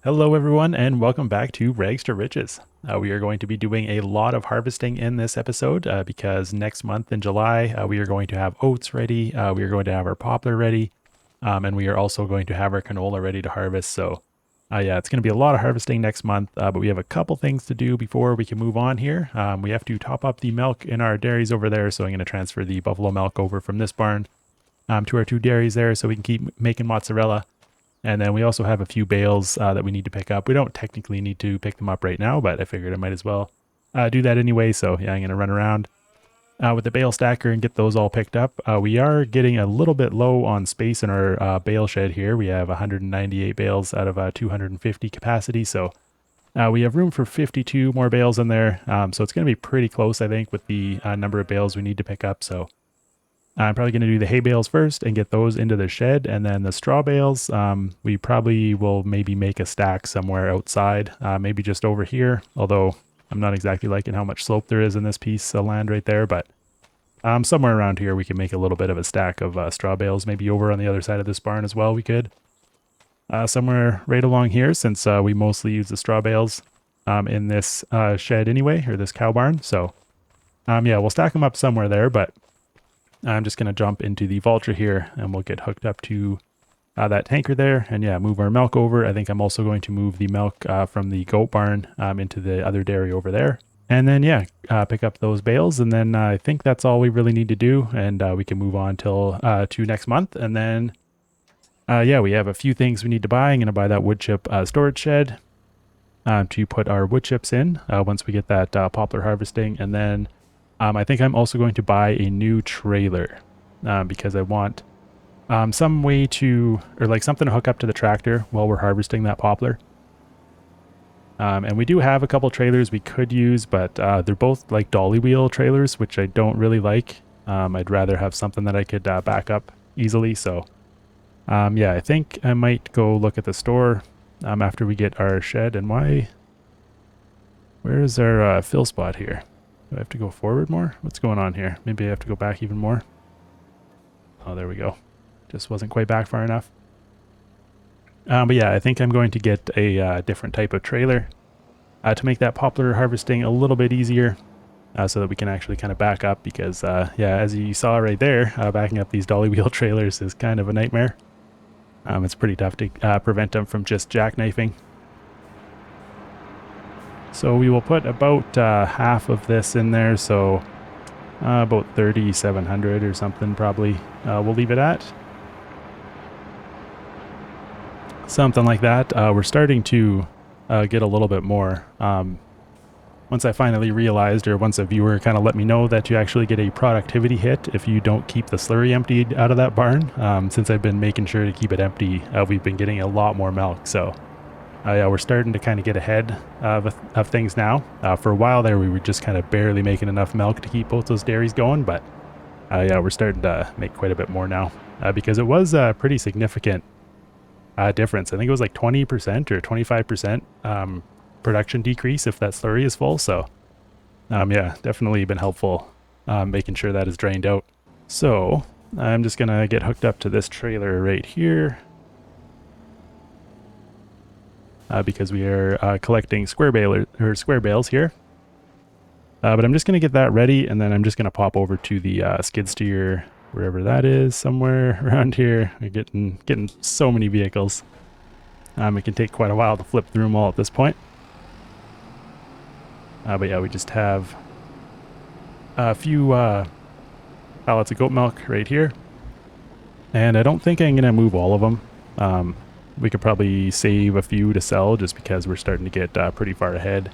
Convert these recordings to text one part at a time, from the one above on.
Hello everyone and welcome back to Rags to Riches. We are going to be doing a lot of harvesting in this episode because next month in July we are going to have oats ready, we are going to have our poplar ready, and we are also going to have our canola ready to harvest. So yeah, it's going to be a lot of harvesting next month, but we have a couple things to do before we can move on here. We have to top up the milk in our dairies over there, so I'm going to transfer the buffalo milk over from this barn to our two dairies there so we can keep making mozzarella. And then we also have a few bales that we need to pick up. We don't technically need to pick them up right now, but I figured I might as well do that anyway. So yeah, I'm going to run around with the bale stacker and get those all picked up. We are getting a little bit low on space in our bale shed here. We have 198 bales out of 250 capacity. So we have room for 52 more bales in there. So it's going to be pretty close, I think, with the number of bales we need to pick up. So I'm probably going to do the hay bales first and get those into the shed, and then the straw bales, we probably will maybe make a stack somewhere outside, maybe just over here, although I'm not exactly liking how much slope there is in this piece of land right there, but somewhere around here we can make a little bit of a stack of straw bales, maybe over on the other side of this barn as well we could. Somewhere right along here, since we mostly use the straw bales in this shed anyway, or this cow barn, so yeah, we'll stack them up somewhere there, but I'm just going to jump into the vulture here and we'll get hooked up to that tanker there and yeah, move our milk over. I think I'm also going to move the milk from the goat barn into the other dairy over there. And then yeah, pick up those bales, and then I think that's all we really need to do, and we can move on till to next month. And then yeah, we have a few things we need to buy. I'm going to buy that wood chip storage shed to put our wood chips in once we get that poplar harvesting, and then I think I'm also going to buy a new trailer because I want some way to, or like something to hook up to the tractor while we're harvesting that poplar. And we do have a couple trailers we could use, but they're both like dolly wheel trailers, which I don't really like. I'd rather have something that I could back up easily. So yeah, I think I might go look at the store after we get our shed. And where is our fill spot here? Do I have to go forward more? What's going on here? Maybe I have to go back even more. Oh, there we go. Just wasn't quite back far enough. But yeah, I think I'm going to get a different type of trailer to make that poplar harvesting a little bit easier so that we can actually kind of back up because, yeah, as you saw right there, backing up these dolly wheel trailers is kind of a nightmare. It's pretty tough to prevent them from just jackknifing. So we will put about half of this in there, so about 3,700 or something probably we'll leave it at. Something like that. We're starting to get a little bit more. Once I finally realized, or once a viewer kind of let me know that you actually get a productivity hit if you don't keep the slurry emptied out of that barn. Since I've been making sure to keep it empty, we've been getting a lot more milk, so yeah, we're starting to kind of get ahead of things now. For a while there, we were just kind of barely making enough milk to keep both those dairies going, but yeah, we're starting to make quite a bit more now because it was a pretty significant difference. I think it was like 20% or 25% production decrease if that slurry is full. So yeah, definitely been helpful making sure that is drained out. So I'm just going to get hooked up to this trailer right here. Because we are collecting square bales here. But I'm just going to get that ready, and then I'm just going to pop over to the skid steer, wherever that is, somewhere around here. We're getting so many vehicles. It can take quite a while to flip through them all at this point. But yeah, we just have a few pallets of goat milk right here. And I don't think I'm going to move all of them. We could probably save a few to sell just because we're starting to get pretty far ahead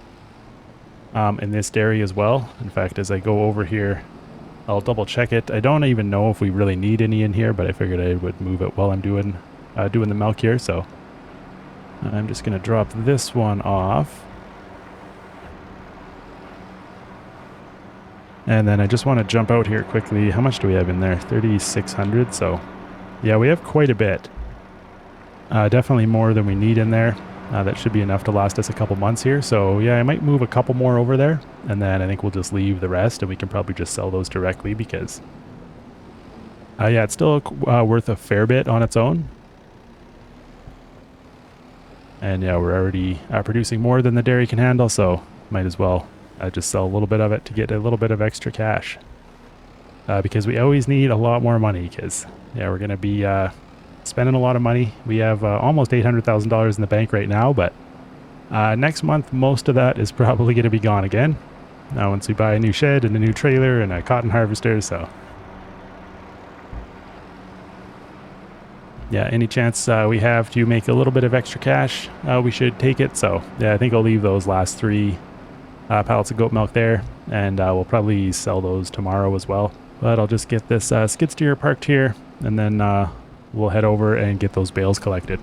in this dairy as well. In fact, as I go over here, I'll double check it. I don't even know if we really need any in here, but I figured I would move it while I'm doing the milk here. So I'm just going to drop this one off. And then I just want to jump out here quickly. How much do we have in there? 3,600. So yeah, we have quite a bit. Definitely more than we need in there. That should be enough to last us a couple months here. So yeah, I might move a couple more over there, and then I think we'll just leave the rest, and we can probably just sell those directly because yeah, it's still worth a fair bit on its own. And yeah, we're already producing more than the dairy can handle, so might as well just sell a little bit of it to get a little bit of extra cash. Because we always need a lot more money, because yeah, we're going to be spending a lot of money. We have almost $800,000 in the bank right now, but next month most of that is probably going to be gone again. Once we buy a new shed and a new trailer and a cotton harvester, so yeah, any chance we have to make a little bit of extra cash, we should take it. So yeah, I think I'll leave those last 3 pallets of goat milk there, and we'll probably sell those tomorrow as well. But I'll just get this skid steer parked here, and then we'll head over and get those bales collected.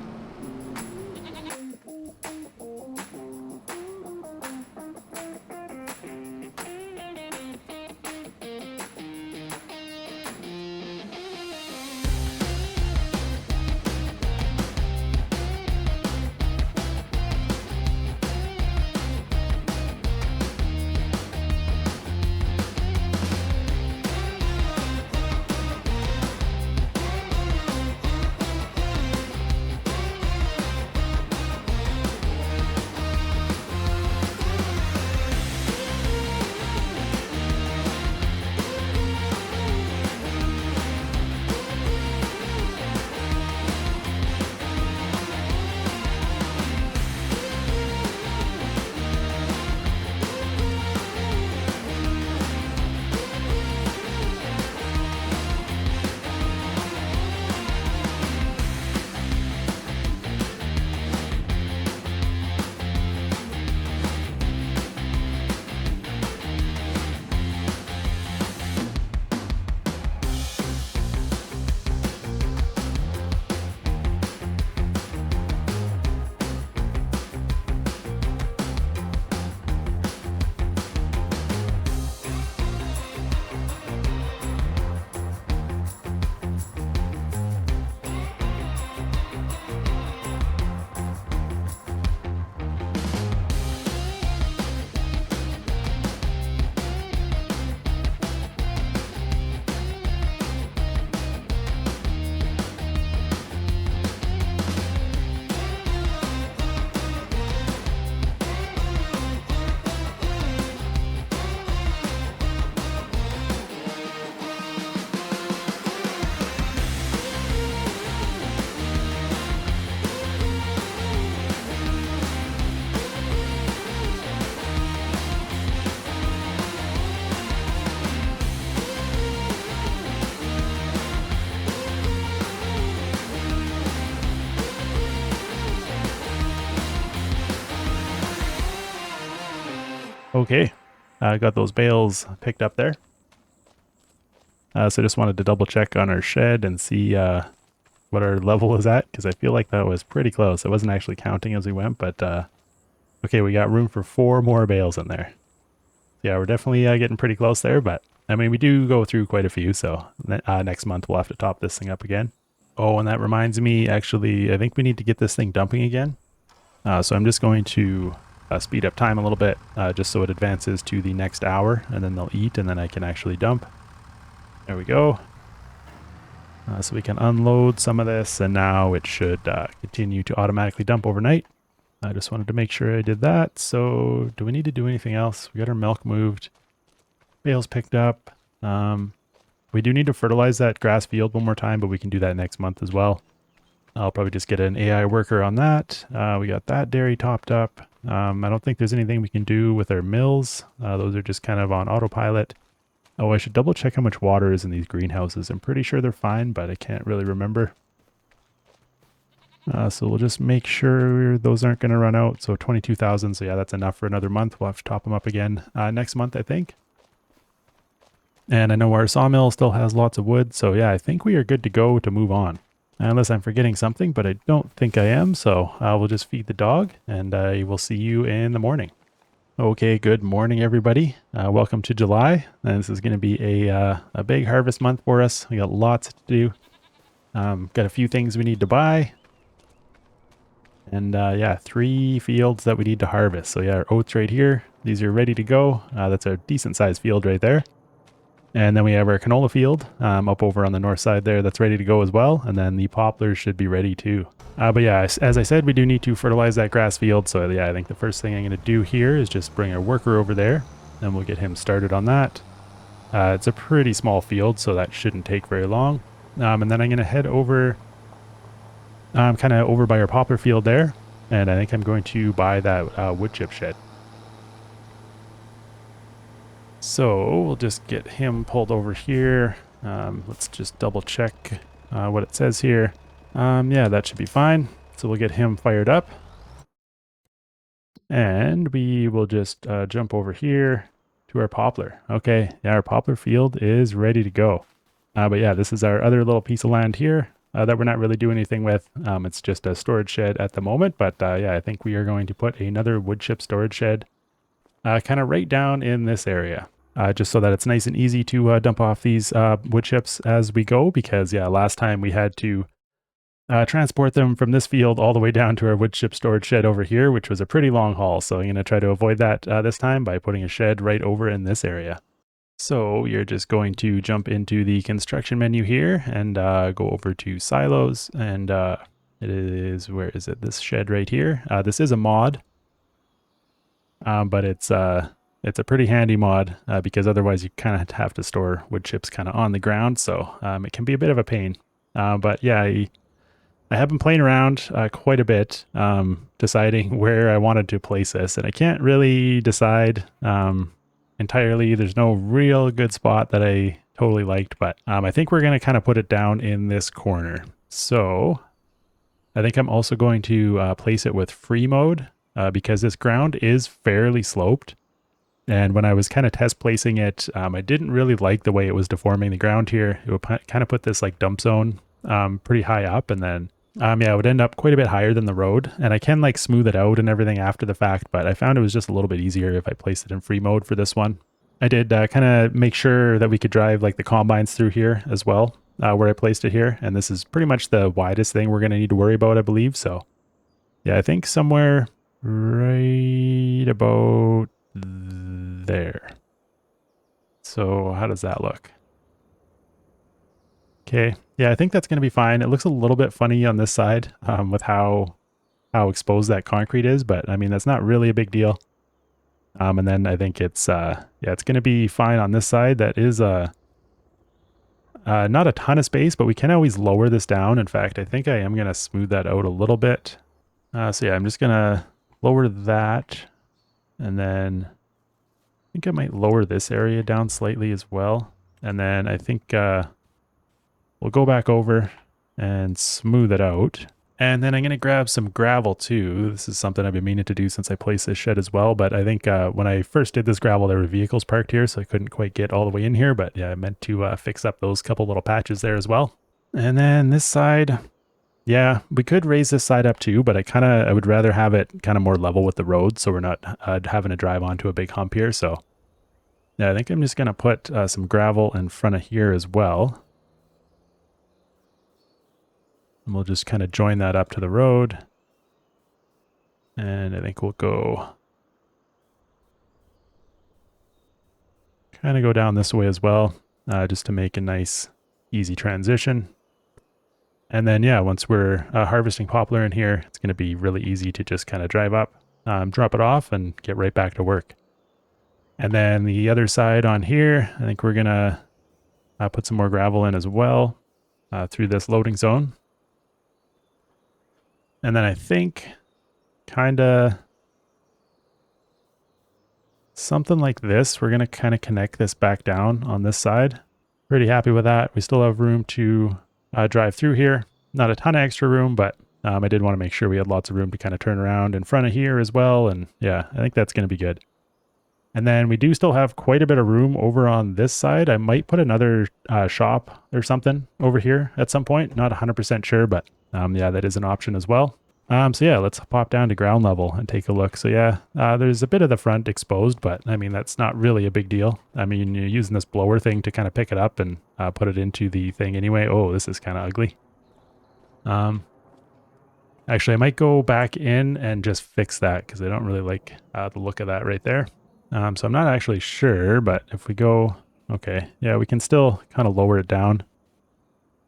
Okay, I got those bales picked up there. So just wanted to double check on our shed and see what our level is at, because I feel like that was pretty close. I wasn't actually counting as we went, but okay, we got room for 4 more bales in there. Yeah, we're definitely getting pretty close there, but I mean, we do go through quite a few, so next month we'll have to top this thing up again. Oh, and that reminds me, actually, I think we need to get this thing dumping again. So I'm just going to speed up time a little bit, just so it advances to the next hour, and then they'll eat, and then I can actually dump. There we go. So we can unload some of this, and now it should continue to automatically dump overnight. I just wanted to make sure I did that. So do we need to do anything else? We got our milk moved. Bales picked up. We do need to fertilize that grass field one more time, but we can do that next month as well. I'll probably just get an AI worker on that. We got that dairy topped up. I don't think there's anything we can do with our mills. Those are just kind of on autopilot. Oh, I should double check how much water is in these greenhouses. I'm pretty sure they're fine, but I can't really remember. So we'll just make sure those aren't going to run out. So 22,000. So yeah, that's enough for another month. We'll have to top them up again next month, I think. And I know our sawmill still has lots of wood. So yeah, I think we are good to go to move on. Unless I'm forgetting something, but I don't think I am. So we'll just feed the dog, and we'll see you in the morning. Okay, good morning, everybody. Welcome to July. And this is going to be a big harvest month for us. We got lots to do. Got a few things we need to buy. And yeah, 3 fields that we need to harvest. So yeah, our oats right here. These are ready to go. That's a decent sized field right there. And then we have our canola field up over on the north side there that's ready to go as well. And then the poplars should be ready too. But yeah, as I said, we do need to fertilize that grass field. So yeah, I think the first thing I'm going to do here is just bring our worker over there and we'll get him started on that. It's a pretty small field, so that shouldn't take very long. And then I'm going to head over, kind of over by our poplar field there. And I think I'm going to buy that wood chip shed. So we'll just get him pulled over here. Let's just double check what it says here. Yeah, that should be fine. So we'll get him fired up. And we will just jump over here to our poplar. Okay, yeah, our poplar field is ready to go. But yeah, this is our other little piece of land here that we're not really doing anything with. It's just a storage shed at the moment. But yeah, I think we are going to put another wood chip storage shed kind of right down in this area. Just so that it's nice and easy to dump off these wood chips as we go. Because yeah, last time we had to transport them from this field all the way down to our wood chip storage shed over here, which was a pretty long haul. So I'm going to try to avoid that this time by putting a shed right over in this area. So you're just going to jump into the construction menu here and go over to silos. And it is, where is it? This shed right here. This is a mod, but it's a pretty handy mod because otherwise you kind of have to store wood chips kind of on the ground. So it can be a bit of a pain. But yeah, I have been playing around quite a bit, deciding where I wanted to place this, and I can't really decide entirely. There's no real good spot that I totally liked, but I think we're going to kind of put it down in this corner. So I think I'm also going to place it with free mode because this ground is fairly sloped. And when I was kind of test placing it, I didn't really like the way it was deforming the ground here. It would kind of put this like dump zone pretty high up, and then yeah, it would end up quite a bit higher than the road. And I can like smooth it out and everything after the fact, but I found it was just a little bit easier if I placed it in free mode for this one. I did kind of make sure that we could drive like the combines through here as well, where I placed it here. And this is pretty much the widest thing we're going to need to worry about, I believe. So yeah, I think somewhere right about there. So how does that look? Okay, yeah, I think that's going to be fine. It looks a little bit funny on this side with how exposed that concrete is, but I mean, that's not really a big deal. And then I think it's, yeah, it's going to be fine on this side. That is not a ton of space, but we can always lower this down. In fact, I think I am going to smooth that out a little bit. So yeah, I'm just going to lower that. And then I think I might lower this area down slightly as well. And then I think we'll go back over and smooth it out. And then I'm going to grab some gravel too. This is something I've been meaning to do since I placed this shed as well. But I think when I first did this gravel, there were vehicles parked here, so I couldn't quite get all the way in here. But yeah, I meant to fix up those couple little patches there as well. And then this side, yeah, we could raise this side up too, but I would rather have it kind of more level with the road, so we're not having to drive onto a big hump here. So yeah, I think I'm just going to put some gravel in front of here as well. And we'll just kind of join that up to the road. And I think we'll go kind of go down this way as well, just to make a nice, easy transition. And then, yeah, once we're harvesting poplar in here, it's going to be really easy to just kind of drive up, drop it off, and get right back to work. And then the other side on here, I think we're going to put some more gravel in as well through this loading zone. And then I think kind of something like this, we're going to kind of connect this back down on this side. Pretty happy with that. We still have room to drive through here. Not a ton of extra room, but I did want to make sure we had lots of room to kind of turn around in front of here as well. And yeah, I think that's going to be good. And then we do still have quite a bit of room over on this side. I might put another shop or something over here at some point. Not 100% sure, but yeah, that is an option as well. So yeah, let's pop down to ground level and take a look. So yeah, there's a bit of the front exposed, but I mean, that's not really a big deal. I mean, you're using this blower thing to kind of pick it up and put it into the thing anyway. Oh, this is kind of ugly. Actually, I might go back in and just fix that because I don't really like the look of that right there. So I'm not actually sure, but if we go, okay, yeah, we can still kind of lower it down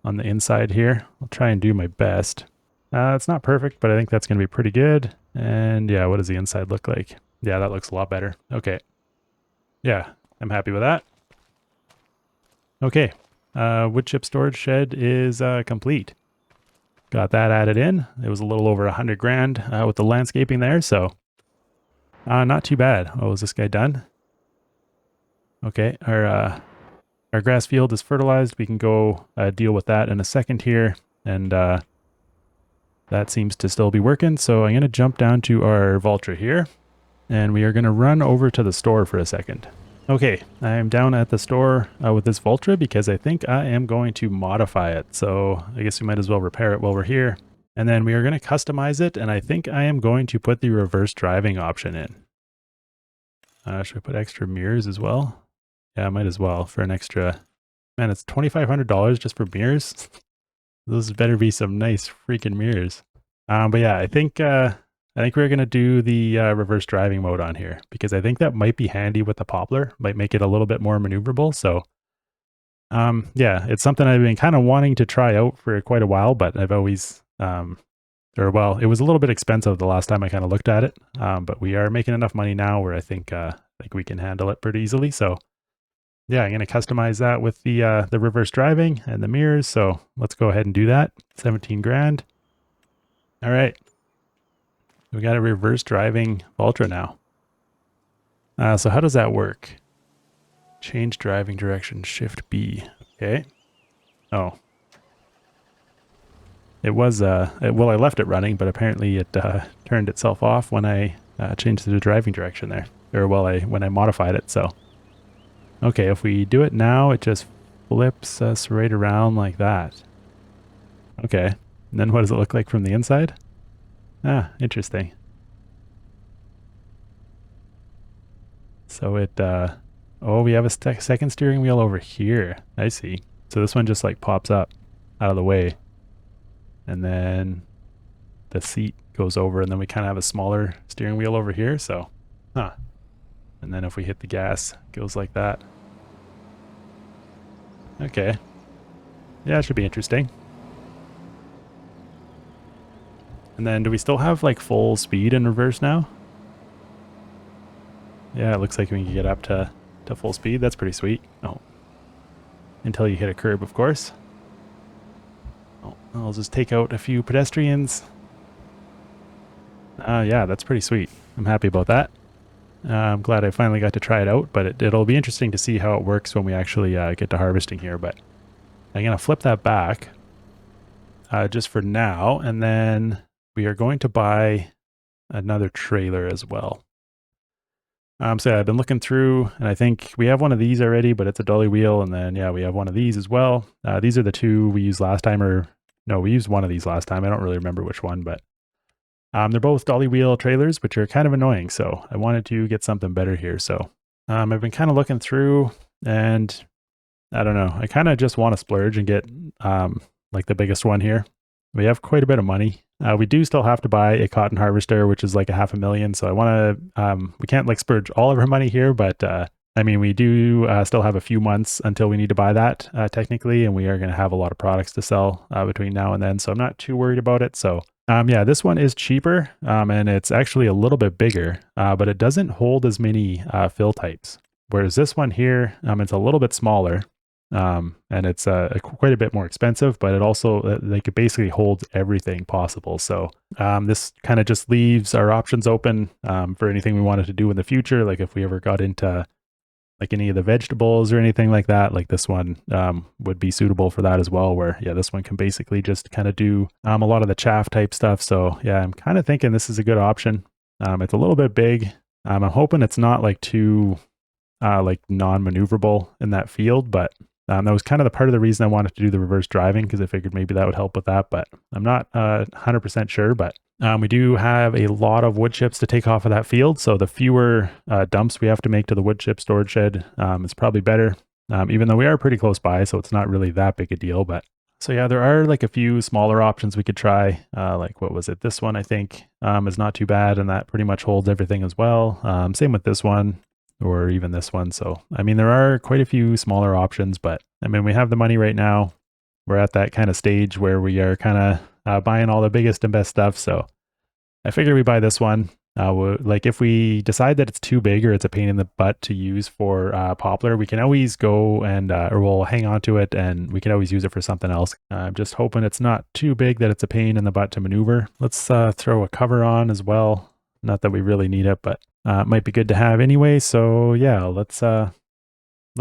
on the inside here. I'll try and do my best. It's not perfect, but I think that's going to be pretty good. And yeah, what does the inside look like? Yeah, that looks a lot better. Okay. Yeah, I'm happy with that. Okay. Wood chip storage shed is complete. Got that added in. It was a little over 100 grand with the landscaping there, so not too bad. Oh, is this guy done? Okay, our grass field is fertilized. We can go deal with that in a second here, and that seems to still be working. So I'm going to jump down to our Valtra here, and we are going to run over to the store for a second. Okay, I am down at the store with this Valtra because I think I am going to modify it. So I guess we might as well repair it while we're here. And then we are going to customize it, and I think I am going to put the reverse driving option in. Should I put extra mirrors as well? Yeah, I might as well for an extra... Man, it's $2,500 just for mirrors. Those better be some nice freaking mirrors. But yeah, I think we're going to do the reverse driving mode on here because I think that might be handy with the Poplar, might make it a little bit more maneuverable. So yeah, it's something I've been kind of wanting to try out for quite a while, but I've always, or well, it was a little bit expensive the last time I kind of looked at it. But we are making enough money now where I think we can handle it pretty easily. So yeah, I'm going to customize that with the reverse driving and the mirrors. So let's go ahead and do that. 17 grand. All right. We got a reverse driving Valtra now. So how does that work? Change driving direction, Shift B. Okay. Oh. It was, well, I left it running, but apparently it turned itself off when I changed the driving direction there. Or well, when I modified it, so. Okay, if we do it now, it just flips us right around like that. Okay. And then what does it look like from the inside? Ah, interesting. So it, oh, we have a second steering wheel over here. I see. So this one just like pops up out of the way. And then the seat goes over, and then we kind of have a smaller steering wheel over here. So, huh. And then if we hit the gas, it goes like that. Okay. Yeah, it should be interesting. And then do we still have like full speed in reverse now? Yeah, it looks like we can get up to full speed. That's pretty sweet. Oh. Until you hit a curb, of course. Oh, I'll just take out a few pedestrians. Yeah, that's pretty sweet. I'm happy about that. I'm glad I finally got to try it out, but it'll be interesting to see how it works when we actually get to harvesting here. But I'm going to flip that back just for now, and then we are going to buy another trailer as well. So yeah, I've been looking through, and I think we have one of these already, but it's a dolly wheel, and then yeah, we have one of these as well. These are the two we used last time, or no, we used one of these last time. I don't really remember which one, but they're both dolly wheel trailers, which are kind of annoying. So I wanted to get something better here. So I've been kind of looking through, and I don't know. I kind of just want to splurge and get like the biggest one here. We have quite a bit of money. We do still have to buy a cotton harvester, which is like $500,000. So I want to, we can't like splurge all of our money here, but I mean, we do still have a few months until we need to buy that technically, and we are going to have a lot of products to sell between now and then. So I'm not too worried about it. So yeah, this one is cheaper and it's actually a little bit bigger, but it doesn't hold as many fill types. Whereas this one here, it's a little bit smaller. And it's quite a bit more expensive, but it also like it basically holds everything possible. So this kind of just leaves our options open for anything we wanted to do in the future. Like if we ever got into like any of the vegetables or anything like that, like this one would be suitable for that as well, where yeah, this one can basically just kind of do a lot of the chaff type stuff. So yeah, I'm kind of thinking this is a good option. It's a little bit big. I'm hoping it's not like too like non-maneuverable in that field, but that was kind of the part of the reason I wanted to do the reverse driving, because I figured maybe that would help with that, but I'm not 100% sure. But we do have a lot of wood chips to take off of that field, so the fewer dumps we have to make to the wood chip storage shed is probably better, even though we are pretty close by, so it's not really that big a deal. But so yeah, there are like a few smaller options we could try. Like what was it? This one I think is not too bad, and that pretty much holds everything as well. Same with this one, or even this one. So, I mean, there are quite a few smaller options, but I mean, we have the money right now. We're at that kind of stage where we are kind buying all the biggest and best stuff. So I figure we buy this one. Like if we decide that it's too big or it's a pain in the butt to use for Poplar, we can always go and or we'll hang on to it and we can always use it for something else. I'm just hoping it's not too big that it's a pain in the butt to maneuver. Let's throw a cover on as well. Not that we really need it, but it might be good to have anyway. So yeah, let's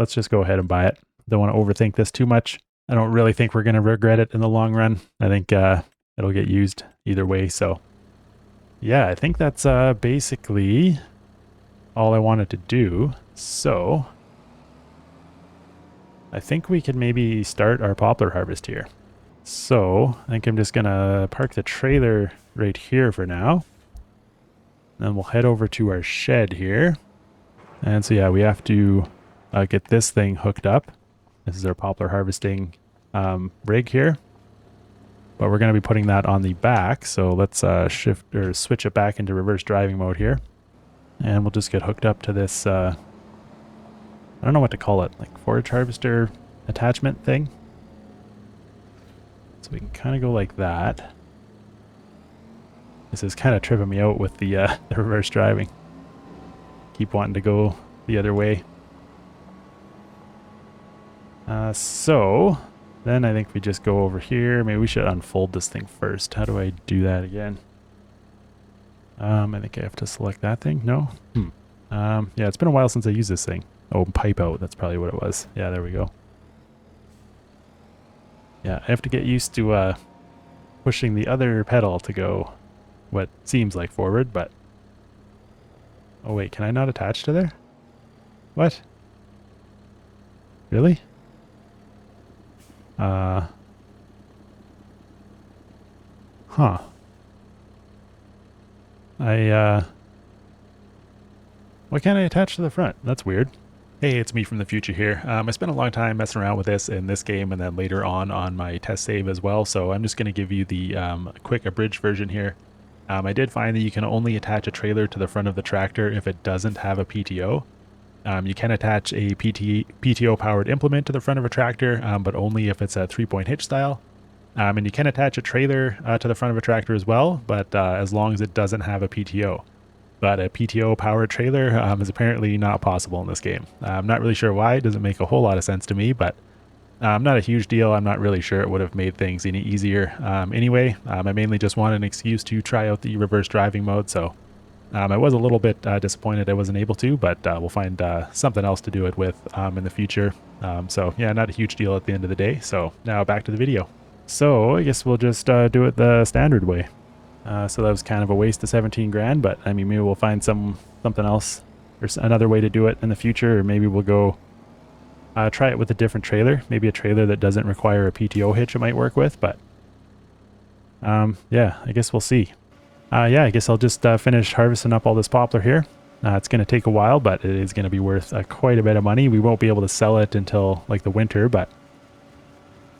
just go ahead and buy it. Don't want to overthink this too much. I don't really think we're going to regret it in the long run. I think it'll get used either way. So yeah, I think that's basically all I wanted to do. So I think we can maybe start our poplar harvest here. So I think I'm just going to park the trailer right here for now. Then we'll head over to our shed here. And so yeah, we have to get this thing hooked up. This is our poplar harvesting rig here. But we're going to be putting that on the back. So let's shift or switch it back into reverse driving mode here. And we'll just get hooked up to this, I don't know what to call it, like forage harvester attachment thing. So we can kind of go like that. This is kind of tripping me out with the reverse driving. Keep wanting to go the other way. So then I think we just go over here. Maybe we should unfold this thing first. How do I do that again? I think I have to select that thing. No? Yeah, it's been a while since I used this thing. Oh, pipe out. That's probably what it was. Yeah, there we go. Yeah, I have to get used to pushing the other pedal to go what seems like forward, but... Oh wait, can I not attach to there? What? Really? Huh. Why can't I attach to the front? That's weird. Hey, it's me from the future here. I spent a long time messing around with this in this game and then later on my test save as well, so I'm just going to give you the quick abridged version here. I did find that you can only attach a trailer to the front of the tractor if it doesn't have a PTO. You can attach a PTO-powered implement to the front of a tractor, but only if it's a 3-point hitch style. And you can attach a trailer to the front of a tractor as well, but as long as it doesn't have a PTO. But a PTO-powered trailer is apparently not possible in this game. I'm not really sure why. It doesn't make a whole lot of sense to me, but not a huge deal. I'm not really sure it would have made things any easier. Anyway, I mainly just wanted an excuse to try out the reverse driving mode, so I was a little bit disappointed I wasn't able to, but we'll find something else to do it with in the future. So yeah, not a huge deal at the end of the day. So now back to the video. So I guess we'll just do it the standard way. So that was kind of a waste of 17 grand, but I mean, maybe we'll find something else or another way to do it in the future, or maybe we'll go try it with a different trailer, maybe a trailer that doesn't require a PTO hitch it might work with, but yeah, I guess we'll see. Yeah, I guess I'll just finish harvesting up all this poplar here. It's going to take a while, but it is going to be worth quite a bit of money. We won't be able to sell it until like the winter, but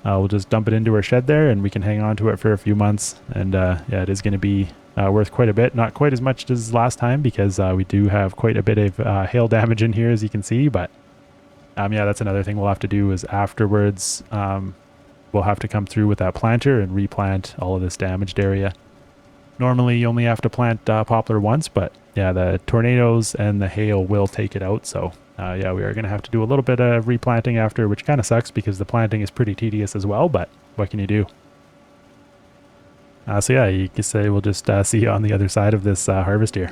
we'll just dump it into our shed there and we can hang on to it for a few months. And yeah, it is going to be worth quite a bit. Not quite as much as last time because we do have quite a bit of hail damage in here, as you can see. But yeah, that's another thing we'll have to do is afterwards we'll have to come through with that planter and replant all of this damaged area. Normally you only have to plant poplar once, but yeah, the tornadoes and the hail will take it out. So yeah, we are going to have to do a little bit of replanting after, which kind of sucks because the planting is pretty tedious as well, but what can you do? So yeah, you can say we'll just see you on the other side of this harvest here.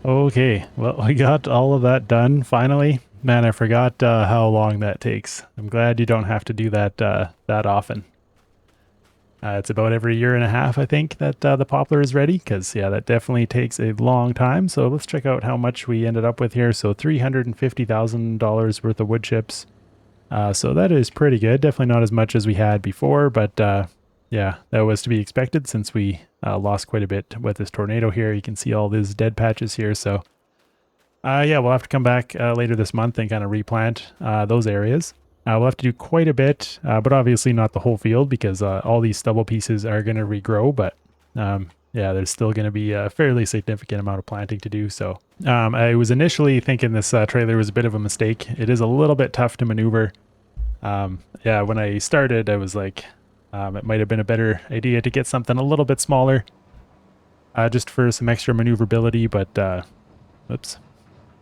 Okay, well, I got all of that done finally. Man, I forgot how long that takes. I'm glad you don't have to do that that often. It's about every year and a half, I think, that the poplar is ready, because, yeah, that definitely takes a long time. So let's check out how much we ended up with here. So $350,000 worth of wood chips. So that is pretty good. Definitely not as much as we had before, but yeah, that was to be expected since we lost quite a bit with this tornado here. You can see all these dead patches here. So yeah, we'll have to come back later this month and kind of replant those areas. We'll have to do quite a bit, but obviously not the whole field because all these stubble pieces are going to regrow, but yeah, there's still going to be a fairly significant amount of planting to do. So I was initially thinking this trailer was a bit of a mistake. It is a little bit tough to maneuver. Yeah, when I started, I was like, it might have been a better idea to get something a little bit smaller just for some extra maneuverability, but oops.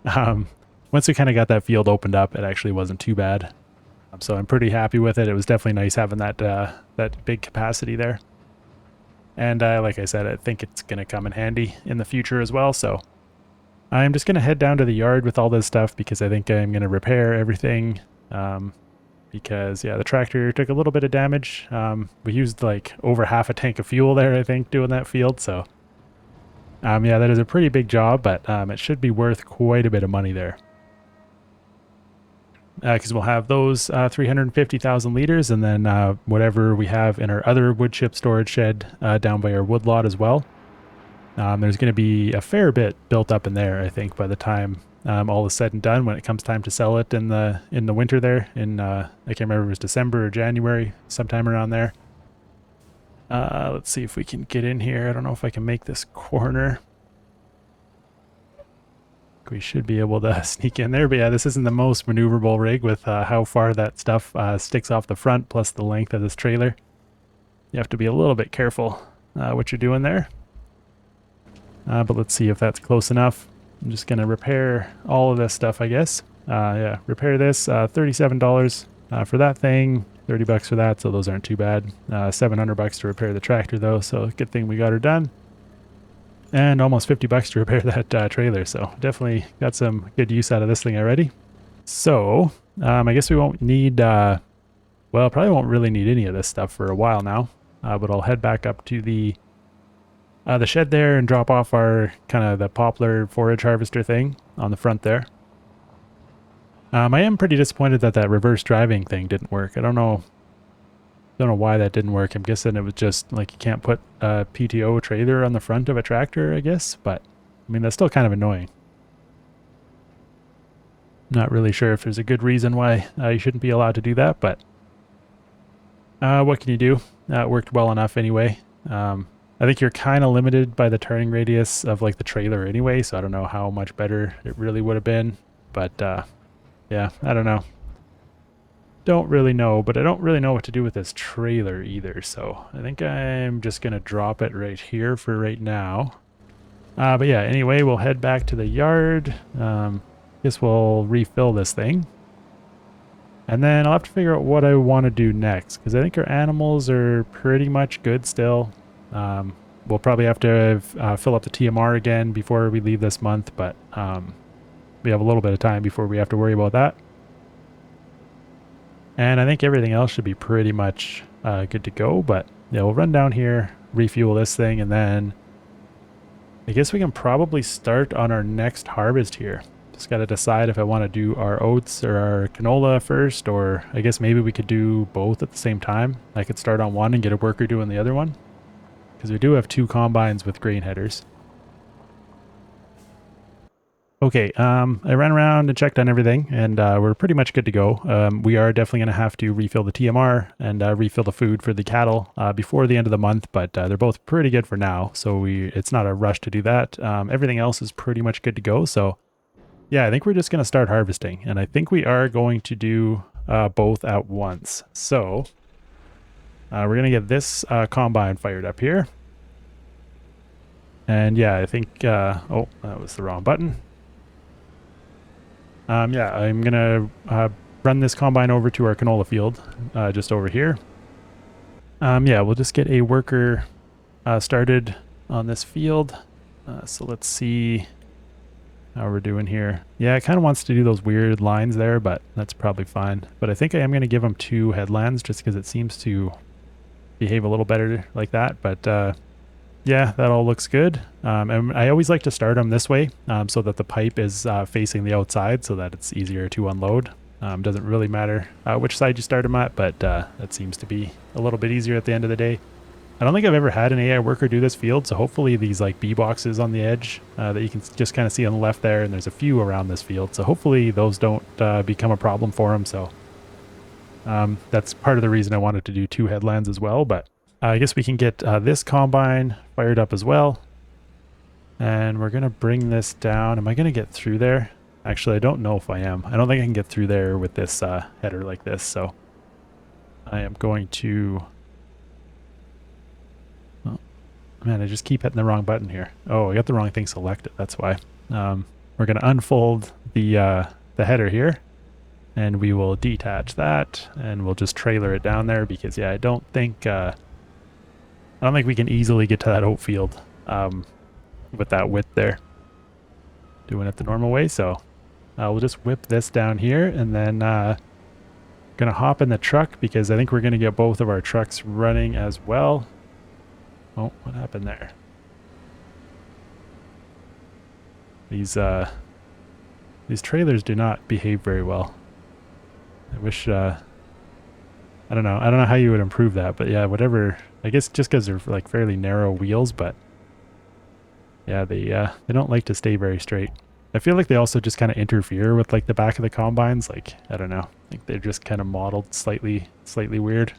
Once we kind of got that field opened up, it actually wasn't too bad. So I'm pretty happy with it. It was definitely nice having that that big capacity there. And like I said, I think it's going to come in handy in the future as well. So I'm just going to head down to the yard with all this stuff because I think I'm going to repair everything. Because, yeah, the tractor took a little bit of damage. We used like over half a tank of fuel there, I think, doing that field. So yeah, that is a pretty big job, but it should be worth quite a bit of money there. Because we'll have those 350,000 liters and then whatever we have in our other wood chip storage shed down by our wood lot as well. There's going to be a fair bit built up in there, I think, by the time all is said and done when it comes time to sell it in the winter there. I can't remember if it was December or January, sometime around there. Let's see if we can get in here. I don't know if I can make this corner. We should be able to sneak in there, but yeah, this isn't the most maneuverable rig with how far that stuff sticks off the front, plus the length of this trailer. You have to be a little bit careful what you're doing there. But let's see if that's close enough. I'm just going to repair all of this stuff, I guess. Yeah, repair this, $37 for that thing, $30 for that, so those aren't too bad. $700 to repair the tractor though, so good thing we got her done. And almost $50 to repair that trailer, so definitely got some good use out of this thing already. So, I guess we won't need, well, probably won't really need any of this stuff for a while now, but I'll head back up to the shed there and drop off our kind of the poplar forage harvester thing on the front there. I am pretty disappointed that that reverse driving thing didn't work. I don't know why that didn't work. I'm guessing it was just like you can't put a PTO trailer on the front of a tractor, I guess, but I mean, that's still kind of annoying. Not really sure if there's a good reason why you shouldn't be allowed to do that, but what can you do? It worked well enough anyway. I think you're kind of limited by the turning radius of like the trailer anyway, so I don't know how much better it really would have been, but yeah, I don't know. Don't really know, but I don't really know what to do with this trailer either, so I think I'm just going to drop it right here for right now. But yeah, anyway, we'll head back to the yard. Guess we'll refill this thing. And then I'll have to figure out what I want to do next, because I think our animals are pretty much good still. We'll probably have to fill up the TMR again before we leave this month, but we have a little bit of time before we have to worry about that. And I think everything else should be pretty much good to go, but yeah, we'll run down here, refuel this thing, and then I guess we can probably start on our next harvest here. Just got to decide if I want to do our oats or our canola first, or I guess maybe we could do both at the same time. I could start on one and get a worker doing the other one, because we do have 2 combines with grain headers. Okay, I ran around and checked on everything, and we're pretty much good to go. We are definitely going to have to refill the TMR and refill the food for the cattle before the end of the month, but they're both pretty good for now, so it's not a rush to do that. Everything else is pretty much good to go, so yeah, I think we're just going to start harvesting, and I think we are going to do both at once. So we're going to get this combine fired up here. And yeah, I think, oh, that was the wrong button. Yeah, I'm going to run this combine over to our canola field, just over here. Yeah, we'll just get a worker started on this field. So let's see. how we're doing here. Yeah, it kind of wants to do those weird lines there, but that's probably fine. But I think I am going to give them 2 headlands just because it seems to behave a little better like that. But yeah, that all looks good. And I always like to start them this way so that the pipe is facing the outside so that it's easier to unload. Doesn't really matter which side you start them at, but that seems to be a little bit easier at the end of the day. I don't think I've ever had an AI worker do this field, so hopefully these like bee boxes on the edge that you can just kind of see on the left there, and there's a few around this field, so hopefully those don't become a problem for him. So that's part of the reason I wanted to do 2 headlands as well, but I guess we can get this combine fired up as well. And we're going to bring this down. Am I going to get through there? Actually, I don't know if I am. I don't think I can get through there with this header like this, so I am going to... Man, I just keep hitting the wrong button here. Oh, I got the wrong thing selected. That's why. We're going to unfold the header here, and we will detach that, and we'll just trailer it down there because, yeah, I don't think we can easily get to that oat field with that width there. Doing it the normal way, so we'll just whip this down here, and then going to hop in the truck because I think we're going to get both of our trucks running as well. Oh, what happened there? These trailers do not behave very well. I wish, I don't know how you would improve that, but yeah, whatever. I guess just because they're like fairly narrow wheels, but yeah, they don't like to stay very straight. I feel like they also just kind of interfere with like the back of the combines. Like, I don't know. I think they're just kind of modeled slightly weird.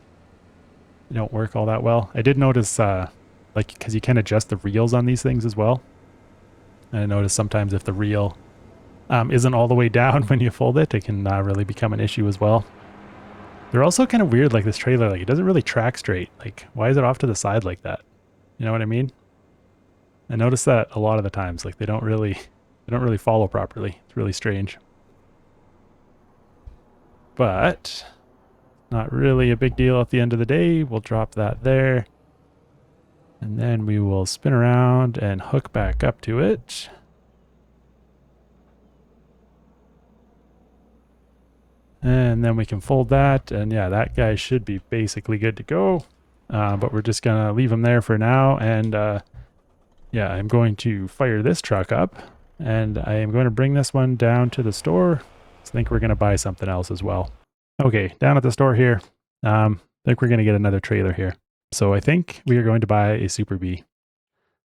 They don't work all that well. I did notice, like, because you can adjust the reels on these things as well. And I noticed sometimes if the reel isn't all the way down when you fold it, it can really become an issue as well. They're also kind of weird, like this trailer, like it doesn't really track straight. Like, why is it off to the side like that? You know what I mean? I notice that a lot of the times, like they don't really follow properly. It's really strange. But not really a big deal at the end of the day. We'll drop that there. And then we will spin around and hook back up to it. And then we can fold that. And yeah, that guy should be basically good to go. But we're just going to leave him there for now. And yeah, I'm going to fire this truck up. And I am going to bring this one down to the store. I think we're going to buy something else as well. Okay, down at the store here. I think we're going to get another trailer here. So I think we are going to buy a Super Bee.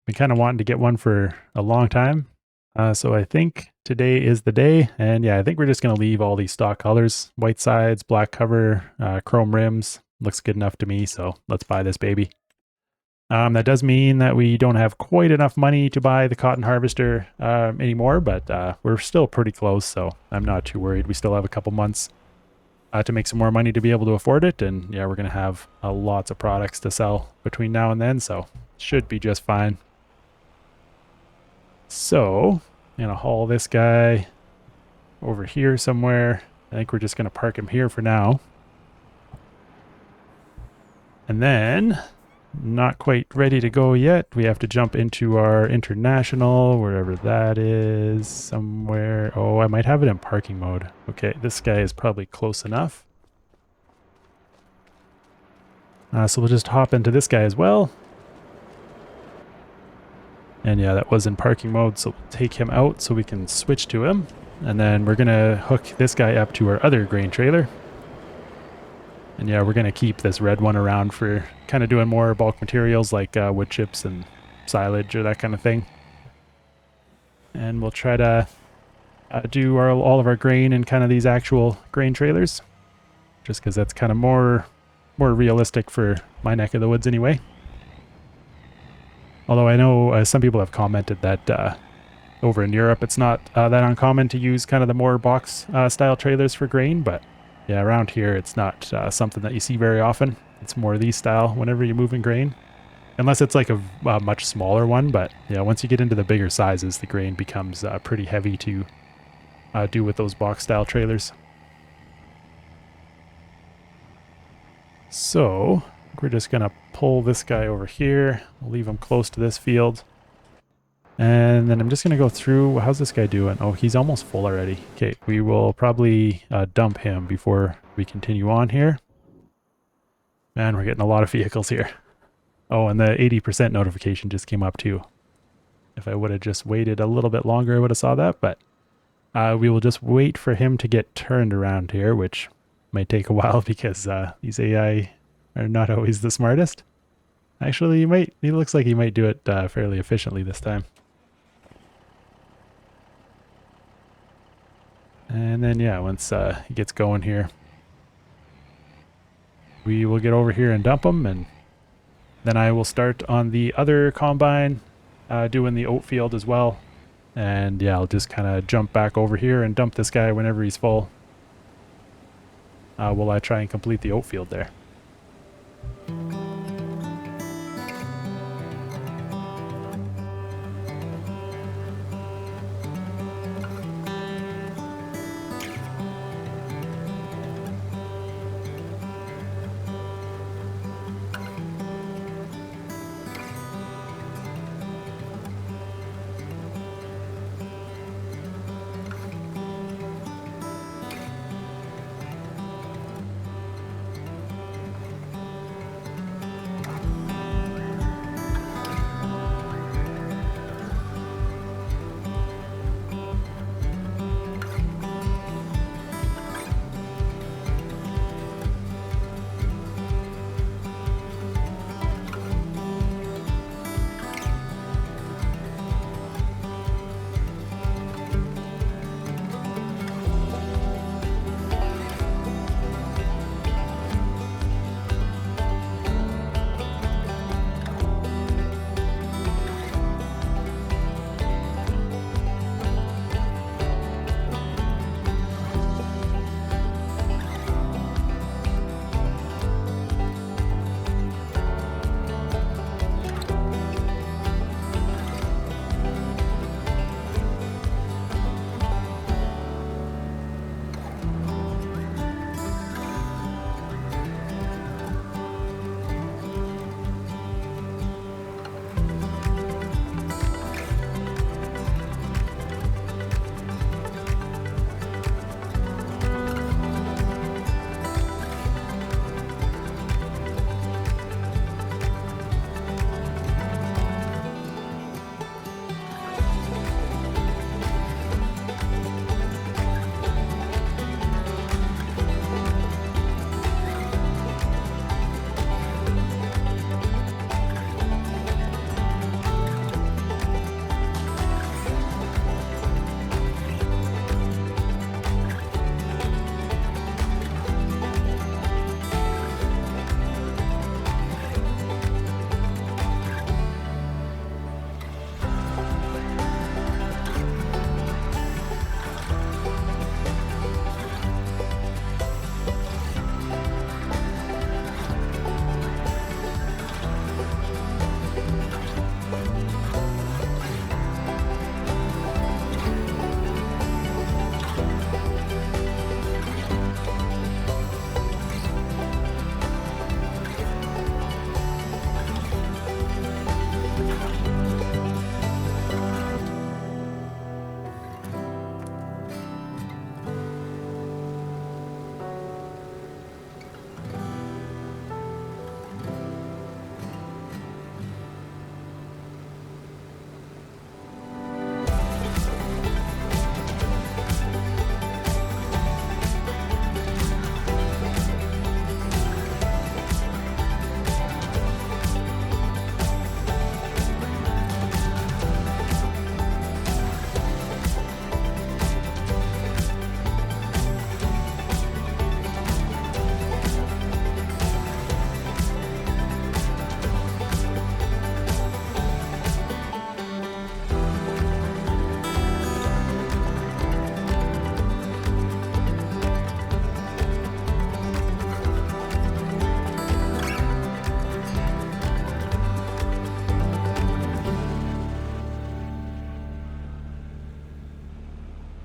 Been kind of wanting to get one for a long time. So I think today is the day. And yeah, I think we're just going to leave all these stock colors. White sides, black cover, chrome rims. Looks good enough to me. So let's buy this baby. That does mean that we don't have quite enough money to buy the cotton harvester anymore. But we're still pretty close. So I'm not too worried. We still have a couple months to make some more money to be able to afford it. And yeah, we're going to have lots of products to sell between now and then, so should be just fine. So I'm going to haul this guy over here somewhere. I think we're just going to park him here for now. And then, not quite ready to go yet. We have to jump into our international, wherever that is, somewhere. Oh, I might have it in parking mode. Okay, this guy is probably close enough. So we'll just hop into this guy as well. And yeah, that was in parking mode, so we'll take him out so we can switch to him. And then we're going to hook this guy up to our other grain trailer. And yeah, we're going to keep this red one around for kind of doing more bulk materials like wood chips and silage or that kind of thing. And we'll try to do all of our grain in kind of these actual grain trailers. Just because that's kind of more realistic for my neck of the woods anyway. Although I know some people have commented that over in Europe it's not that uncommon to use kind of the more box style trailers for grain, but yeah, around here it's not something that you see very often. It's more these style whenever you're moving grain. Unless it's like a much smaller one, but yeah, once you get into the bigger sizes, the grain becomes pretty heavy to do with those box style trailers. So we're just going to pull this guy over here. We'll leave him close to this field. And then I'm just going to go through. How's this guy doing? Oh, he's almost full already. Okay, we will probably dump him before we continue on here. Man, we're getting a lot of vehicles here. Oh, and the 80% notification just came up too. If I would have just waited a little bit longer, I would have saw that, but we will just wait for him to get turned around here, which might take a while because these AI are not always the smartest. Actually, he looks like he might do it fairly efficiently this time. And then, yeah, once he gets going here, we will get over here and dump him, and then I will start on the other combine, doing the oat field as well. And yeah, I'll just kind of jump back over here and dump this guy whenever he's full. While I try and complete the oat field there.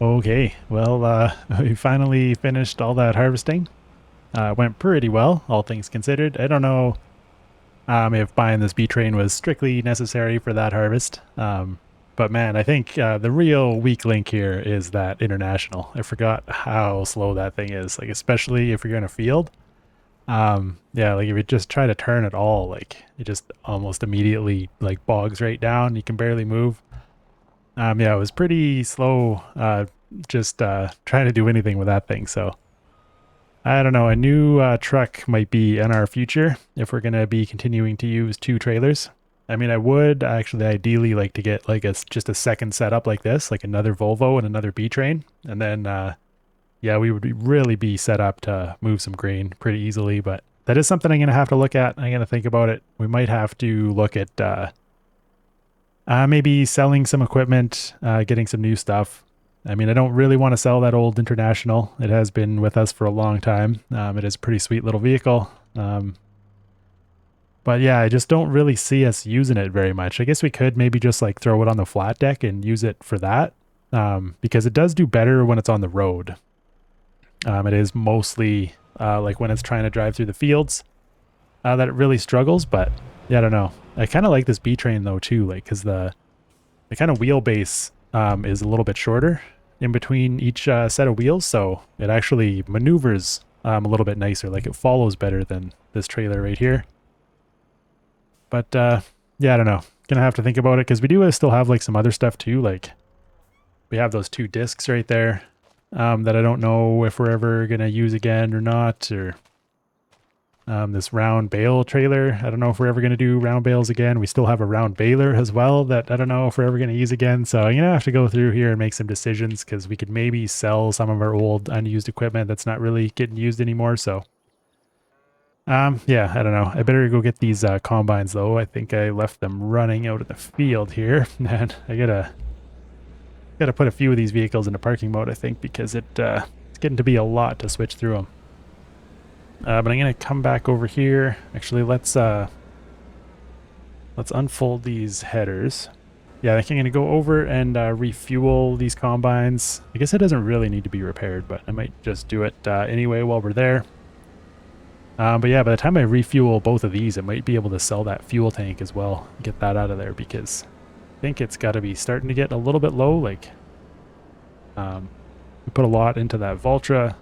Okay, well, we finally finished all that harvesting. Went pretty well, all things considered. I don't know if buying this B train was strictly necessary for that harvest. But man, I think the real weak link here is that international. I forgot how slow that thing is, like especially if you're in a field. Yeah, like if you just try to turn at all, like it just almost immediately like bogs right down. You can barely move. Yeah, it was pretty slow just trying to do anything with that thing. So I don't know, a new truck might be in our future if we're going to be continuing to use 2 trailers. I mean, I would actually ideally like to get like just a second setup like this, like another Volvo and another B-Train. And then, yeah, we would really be set up to move some grain pretty easily. But that is something I'm going to have to look at. I'm going to think about it. We might have to look at maybe selling some equipment, getting some new stuff. I mean, I don't really want to sell that old International. It has been with us for a long time. It is a pretty sweet little vehicle. But yeah, I just don't really see us using it very much. I guess we could maybe just like throw it on the flat deck and use it for that. Because it does do better when it's on the road. It is mostly like when it's trying to drive through the fields that it really struggles. But yeah, I don't know. I kind of like this B-Train though too, like because the kind of wheelbase is a little bit shorter in between each set of wheels, so it actually maneuvers a little bit nicer. Like it follows better than this trailer right here. But yeah, I don't know. Gonna have to think about it because we do still have like some other stuff too. Like we have those 2 discs right there that I don't know if we're ever gonna use again or not, or this round bale trailer. I don't know if we're ever going to do round bales again. We still have a round baler as well that I don't know if we're ever going to use again. So I'm going to have to go through here and make some decisions because we could maybe sell some of our old unused equipment that's not really getting used anymore. So yeah, I don't know. I better go get these combines though. I think I left them running out of the field here. And I gotta put a few of these vehicles into parking mode, I think, because it's getting to be a lot to switch through them. But I'm going to come back over here. Actually, let's unfold these headers. Yeah, I think I'm going to go over and refuel these combines. I guess it doesn't really need to be repaired, but I might just do it anyway while we're there. But yeah, by the time I refuel both of these, I might be able to sell that fuel tank as well. Get that out of there because I think it's got to be starting to get a little bit low. Like, we put a lot into that Valtra.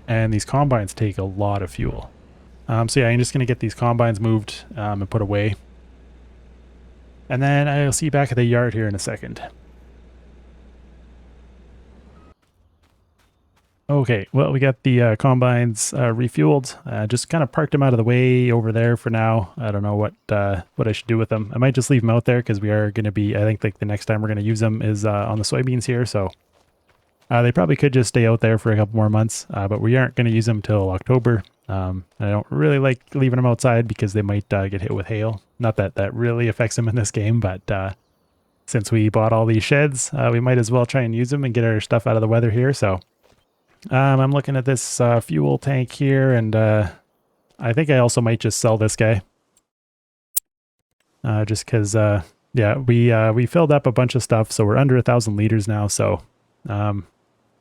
And these combines take a lot of fuel. So yeah, I'm just going to get these combines moved and put away. And then I'll see you back at the yard here in a second. Okay, well, we got the combines refueled. Just kind of parked them out of the way over there for now. I don't know what I should do with them. I might just leave them out there because we are going to be, I think like the next time we're going to use them is on the soybeans here. So they probably could just stay out there for a couple more months, but we aren't going to use them till October. I don't really like leaving them outside because they might get hit with hail. Not that that really affects them in this game, but since we bought all these sheds, we might as well try and use them and get our stuff out of the weather here. So I'm looking at this fuel tank here, and I think I also might just sell this guy. Just because, yeah, we filled up a bunch of stuff, so we're under 1,000 liters now. So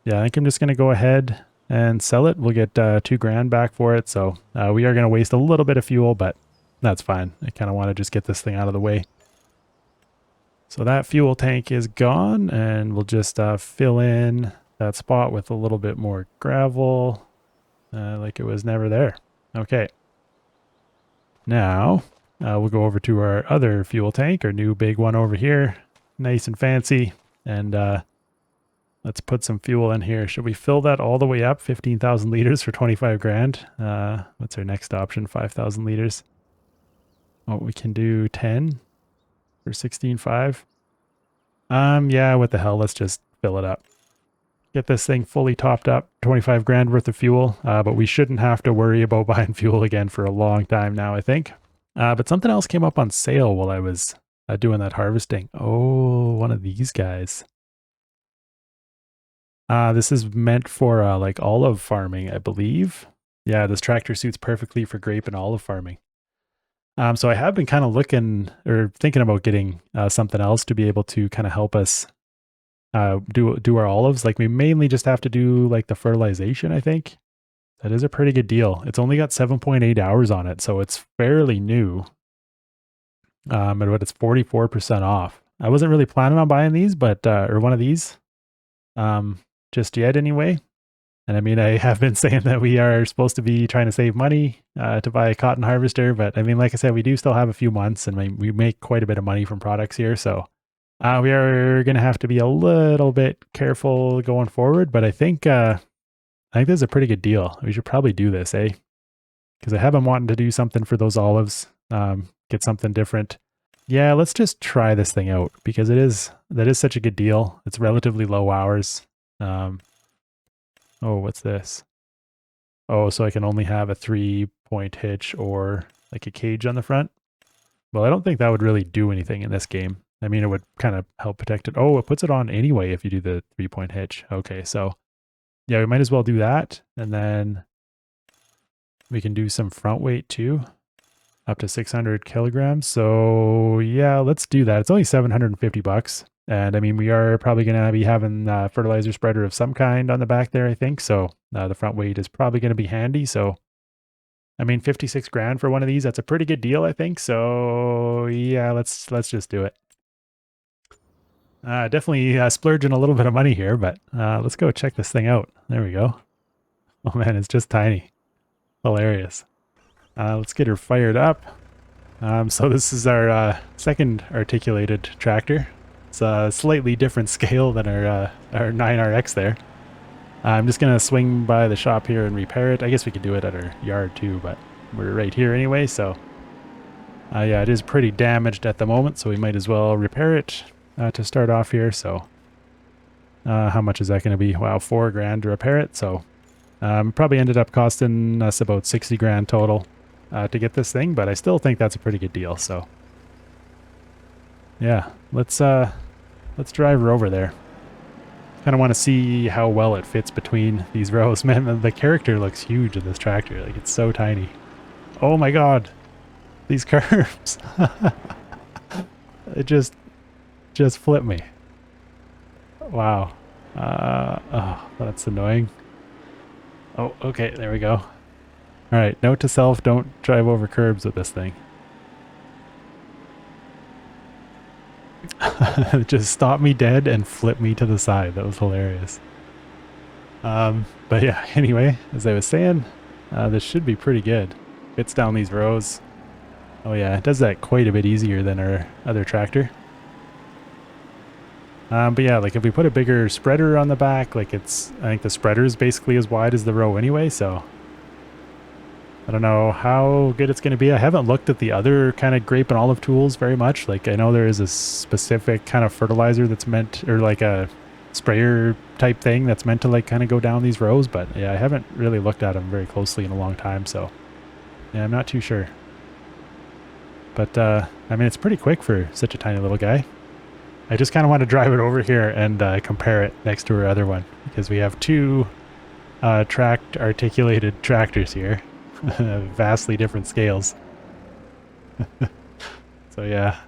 yeah, I think I'm just going to go ahead and sell it. We'll get $2,000 back for it. So we are going to waste a little bit of fuel, but that's fine. I kind of want to just get this thing out of the way. So that fuel tank is gone, and we'll just fill in that spot with a little bit more gravel, like it was never there. Okay. Now we'll go over to our other fuel tank, our new big one over here. Nice and fancy. And let's put some fuel in here. Should we fill that all the way up? 15,000 liters for $25,000. What's our next option? 5,000 liters. Oh, we can do 10 for 16.5. Yeah, what the hell? Let's just fill it up. Get this thing fully topped up. $25,000 worth of fuel. But we shouldn't have to worry about buying fuel again for a long time now, I think. But something else came up on sale while I was doing that harvesting. Oh, one of these guys. This is meant for like olive farming, I believe. Yeah, this tractor suits perfectly for grape and olive farming. So I have been kind of looking or thinking about getting something else to be able to kind of help us do our olives. Like we mainly just have to do like the fertilization, I think. That is a pretty good deal. It's only got 7.8 hours on it, so it's fairly new. But it's 44% off. I wasn't really planning on buying these, but or one of these, just yet anyway. And I mean, I have been saying that we are supposed to be trying to save money to buy a cotton harvester, but I mean, like I said, we do still have a few months, and we make quite a bit of money from products here, so we are going to have to be a little bit careful going forward. But I think this is a pretty good deal. We should probably do this, eh? Because I have been wanting to do something for those olives, get something different. Yeah, let's just try this thing out because that is such a good deal. It's relatively low hours. Oh, what's this? Oh, so I can only have a 3-point hitch or like a cage on the front. Well, I don't think that would really do anything in this game. I mean, it would kind of help protect it. Oh, it puts it on anyway if you do the 3-point hitch. Okay, so yeah, we might as well do that. And then we can do some front weight too, up to 600 kilograms. So yeah, let's do that. It's only 750 bucks. And I mean, we are probably going to be having a fertilizer spreader of some kind on the back there, I think. So the front weight is probably going to be handy. So, I mean, 56 grand for one of these, that's a pretty good deal, I think. So yeah, let's just do it. Definitely splurging a little bit of money here, but let's go check this thing out. There we go. Oh man, it's just tiny. Hilarious. Let's get her fired up. So this is our second articulated tractor. It's a slightly different scale than our 9RX there. I'm just going to swing by the shop here and repair it. I guess we could do it at our yard too, but we're right here anyway, so... yeah, it is pretty damaged at the moment, so we might as well repair it to start off here, so... how much is that going to be? Wow, 4 grand to repair it, so... probably ended up costing us about 60 grand total to get this thing, but I still think that's a pretty good deal, so... Yeah, let's drive her over there. Kind of want to see how well it fits between these rows. Man, the character looks huge in this tractor. Like, it's so tiny. Oh my god. These curves. It just flipped me. Wow. Oh, that's annoying. Oh, okay, there we go. Alright, note to self, don't drive over curbs with this thing. It just stopped me dead and flipped me to the side. That was hilarious. But yeah, anyway, as I was saying, this should be pretty good. Fits down these rows. Oh yeah, it does that quite a bit easier than our other tractor. But yeah, like if we put a bigger spreader on the back, like I think the spreader is basically as wide as the row anyway, so I don't know how good it's going to be. I haven't looked at the other kind of grape and olive tools very much. Like I know there is a specific kind of fertilizer that's meant, or like a sprayer type thing that's meant to like kind of go down these rows, but yeah, I haven't really looked at them very closely in a long time, so yeah, I'm not too sure. But I mean, it's pretty quick for such a tiny little guy. I just kind of want to drive it over here and compare it next to our other one, because we have two tracked articulated tractors here. Vastly different scales. So yeah.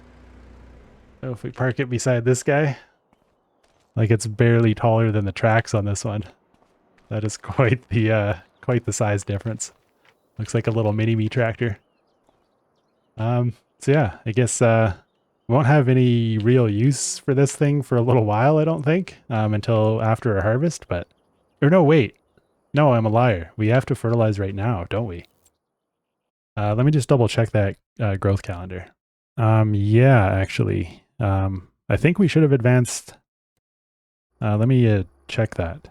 So if we park it beside this guy, like it's barely taller than the tracks on this one. That is quite the size difference. Looks like a little mini-me tractor. So yeah, I guess won't have any real use for this thing for a little while, I don't think, until after our harvest, but... Or no, wait. No, I'm a liar. We have to fertilize right now, don't we? Let me just double check that growth calendar. Yeah, actually. I think we should have advanced... let me check that.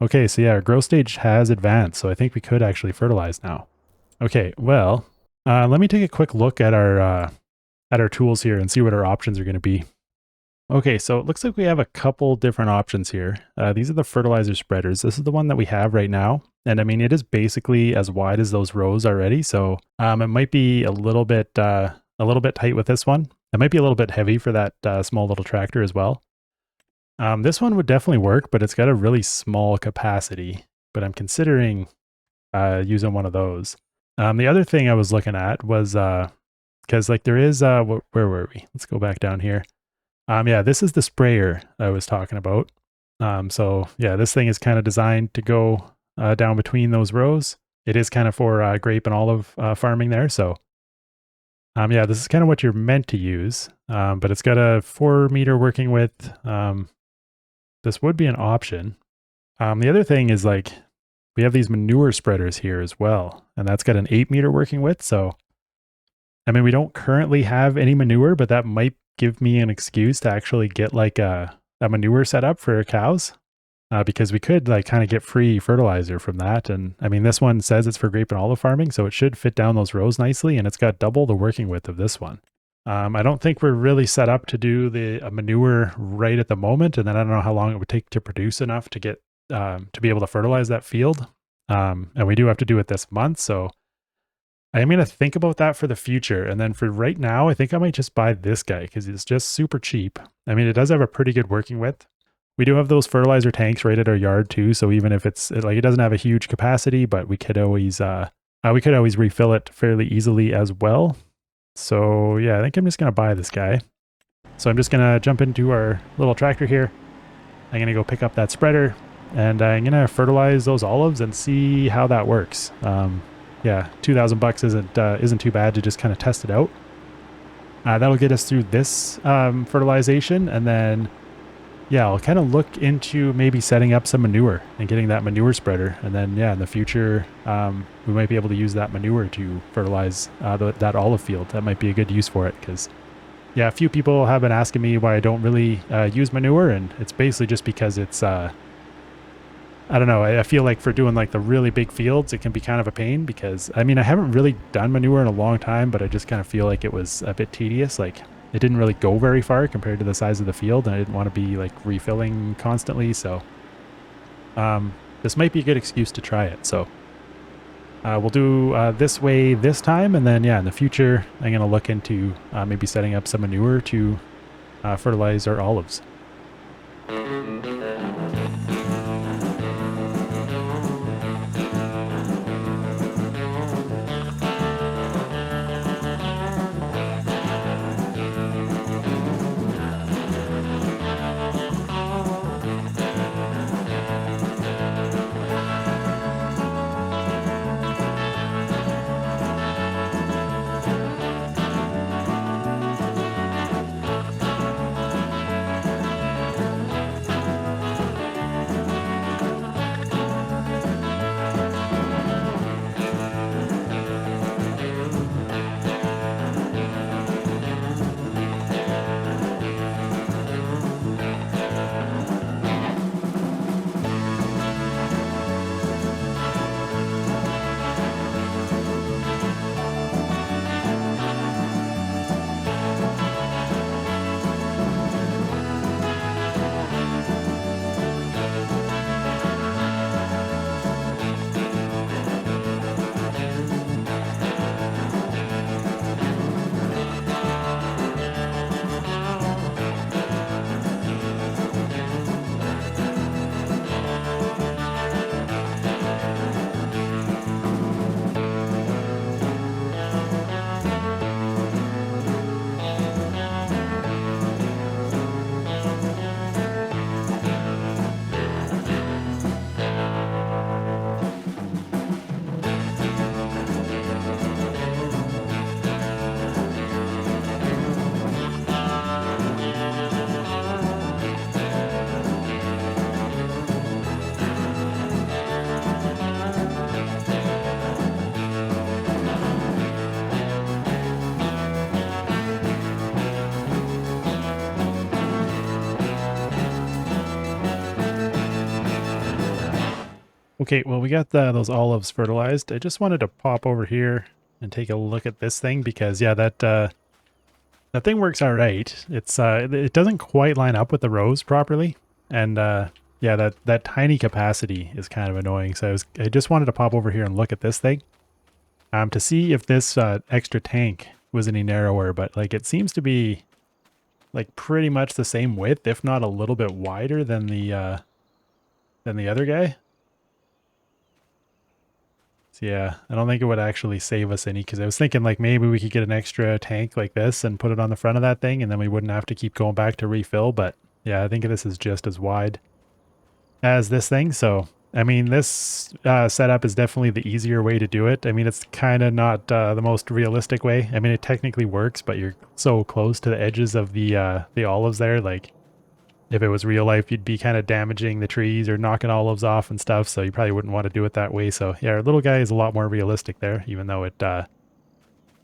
Okay, so yeah, our growth stage has advanced, so I think we could actually fertilize now. Okay, well, let me take a quick look at our tools here and see what our options are going to be. Okay, so it looks like we have a couple different options here. These are the fertilizer spreaders. This is the one that we have right now. And I mean, it is basically as wide as those rows already. So it might be a little bit tight with this one. It might be a little bit heavy for that small little tractor as well. This one would definitely work, but it's got a really small capacity. But I'm considering using one of those. The other thing I was looking at was, because like there is, where were we? Let's go back down here. Yeah, this is the sprayer I was talking about. So yeah, this thing is kind of designed to go down between those rows. It is kind of for grape and olive farming there. So Yeah, this is kind of what you're meant to use, but it's got a 4-meter working width. This would be an option. The other thing is like we have these manure spreaders here as well, and that's got an 8-meter working width. So, I mean, we don't currently have any manure, but that might give me an excuse to actually get like a manure set up for cows. Because we could like kind of get free fertilizer from that. And I mean, this one says it's for grape and olive farming, so it should fit down those rows nicely, and it's got double the working width of this one. I don't think we're really set up to do the manure right at the moment, and then I don't know how long it would take to produce enough to get to be able to fertilize that field. And we do have to do it this month, so I'm going to think about that for the future. And then for right now, I think I might just buy this guy because it's just super cheap. I mean, it does have a pretty good working width. We do have those fertilizer tanks right at our yard too. So even if it's like, it doesn't have a huge capacity, but we could always refill it fairly easily as well. So yeah, I think I'm just going to buy this guy. So I'm just going to jump into our little tractor here. I'm going to go pick up that spreader and I'm going to fertilize those olives and see how that works. Yeah, $2,000 isn't too bad to just kind of test it out. That'll get us through this fertilization, and then yeah, I'll kind of look into maybe setting up some manure and getting that manure spreader. And then, yeah, in the future, we might be able to use that manure to fertilize that olive field. That might be a good use for it because, yeah, a few people have been asking me why I don't really use manure. And it's basically just because it's, I don't know, I feel like for doing like the really big fields, it can be kind of a pain because, I mean, I haven't really done manure in a long time, but I just kind of feel like it was a bit tedious. Like, it didn't really go very far compared to the size of the field, and I didn't want to be like refilling constantly. So this might be a good excuse to try it. So we'll do this way this time, and then yeah, in the future, I'm going to look into maybe setting up some manure to fertilize our olives. Okay, well, we got those olives fertilized. I just wanted to pop over here and take a look at this thing because, yeah, that thing works all right. It's it doesn't quite line up with the rows properly, and yeah, that tiny capacity is kind of annoying. So I just wanted to pop over here and look at this thing, to see if this extra tank was any narrower. But like, it seems to be like pretty much the same width, if not a little bit wider than the other guy. So yeah, I don't think it would actually save us any because I was thinking like maybe we could get an extra tank like this and put it on the front of that thing and then we wouldn't have to keep going back to refill. But yeah, I think this is just as wide as this thing. So I mean, this setup is definitely the easier way to do it. I mean, it's kind of not the most realistic way. I mean, it technically works, but you're so close to the edges of the olives there. Like, if it was real life, you'd be kind of damaging the trees or knocking olives off and stuff. So you probably wouldn't want to do it that way. So yeah, our little guy is a lot more realistic there, even though it